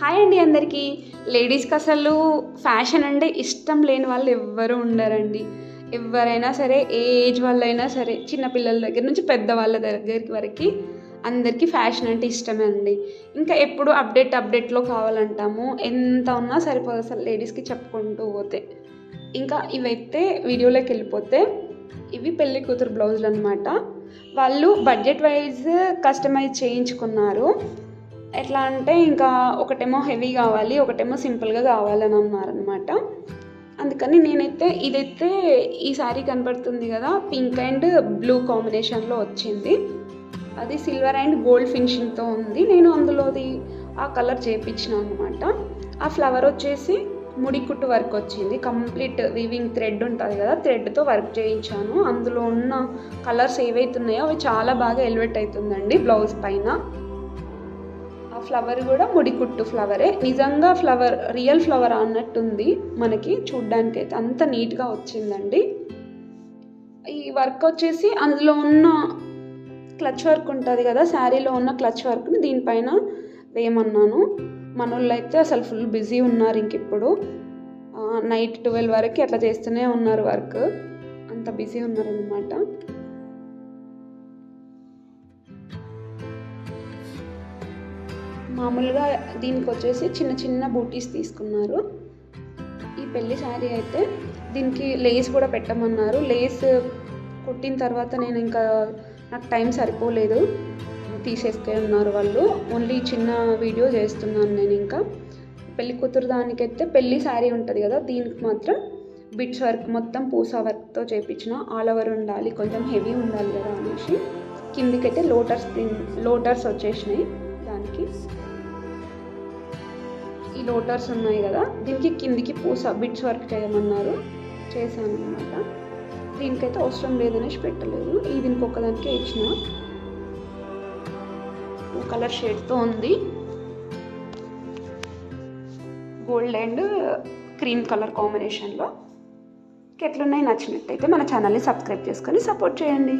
Hi అండి అందరికీ. లేడీస్కి అసలు ఫ్యాషన్ అంటే ఇష్టం లేని వాళ్ళు ఎవ్వరూ ఉండరండి. ఎవరైనా సరే, ఏ ఏజ్ వాళ్ళైనా సరే, చిన్నపిల్లల దగ్గర నుంచి పెద్దవాళ్ళ దగ్గరికి వరకు అందరికీ ఫ్యాషన్ అంటే ఇష్టమే అండి. ఇంకా ఎప్పుడు అప్డేట్లో కావాలంటాము. ఎంత ఉన్నా సరిపోదు అసలు లేడీస్కి చెప్పుకుంటూ పోతే. ఇంకా ఇవైతే వీడియోలోకి వెళ్ళిపోతే, ఇవి పెళ్లి కూతురు బ్లౌజులు అనమాట. వాళ్ళు బడ్జెట్ వైజ్ కస్టమైజ్ చేయించుకున్నారు. ఎట్లా అంటే ఇంకా ఒకటేమో హెవీ కావాలి, ఒకటేమో సింపుల్గా కావాలని అన్నారనమాట. అందుకని ఇదైతే ఈ శారీ కనబడుతుంది కదా, పింక్ అండ్ బ్లూ కాంబినేషన్లో వచ్చింది. అది సిల్వర్ అండ్ గోల్డ్ ఫినిషింగ్తో ఉంది. నేను అందులోది ఆ కలర్ చేయించిన అనమాట. ఆ ఫ్లవర్ వచ్చేసి ముడికుట్టు వర్క్ వచ్చింది. కంప్లీట్ వీవింగ్ థ్రెడ్ ఉంటుంది కదా, థ్రెడ్తో వర్క్ చేయించాను. అందులో ఉన్న కలర్స్ ఏవైతున్నాయో అవి చాలా బాగా ఎలివేట్ అవుతుందండి బ్లౌజ్ పైన. ఆ ఫ్లవర్ కూడా ముడికుట్టు ఫ్లవరే. నిజంగా ఫ్లవర్ రియల్ ఫ్లవర్ అన్నట్టుంది మనకి చూడ్డానికి. అయితే అంత నీట్గా వచ్చిందండి. ఈ వర్క్ వచ్చేసి అందులో ఉన్న క్లచ్ వర్క్ ఉంటుంది కదా, శారీలో ఉన్న క్లచ్ వర్క్ని దీనిపైన వేయమన్నాను. మనోళ్ళు అయితే అసలు ఫుల్ బిజీ ఉన్నారు. ఇప్పుడు నైట్ 12 వరకు అట్లా చేస్తూనే ఉన్నారు వర్క్. అంత బిజీ ఉన్నారనమాట. మామూలుగా దీనికి వచ్చేసి చిన్న చిన్న బూటీస్ తీసుకున్నారు. ఈ పెళ్లి శారీ అయితే దీనికి లేస్ కూడా పెట్టమన్నారు. లేస్ కుట్టిన తర్వాత నాకు టైం సరిపోలేదు, తీసేసుకొని ఉన్నారు వాళ్ళు. ఓన్లీ చిన్న వీడియో చేస్తున్నాను నేను. ఇంకా పెళ్లి కూతురు దానికైతే పెళ్లి శారీ ఉంటుంది కదా, దీనికి మాత్రం బిట్స్ వర్క్ మొత్తం పూసా వర్క్తో చేయించిన. ఆల్ ఓవర్ ఉండాలి, కొంచెం హెవీ ఉండాలి కదా అనేసి. కిందికైతే లోటర్స్ వచ్చేసినాయి. దానికి ఈ లోటర్స్ ఉన్నాయి కదా, దీనికి కిందికి పూస బిట్స్ వర్క్ చేయమన్నారు, చేశాను అనమాట. దీనికైతే అవసరం లేదనేసి పెట్టలేదు. దీనికి ఒక్కదానికే ఇచ్చిన. కలర్ షేడ్తో ఉంది, గోల్డ్ అండ్ క్రీమ్ కలర్ కాంబినేషన్లో. ఎట్లున్నాయి నచ్చినట్టయితే మన ఛానల్ని సబ్స్క్రైబ్ చేసుకొని సపోర్ట్ చేయండి.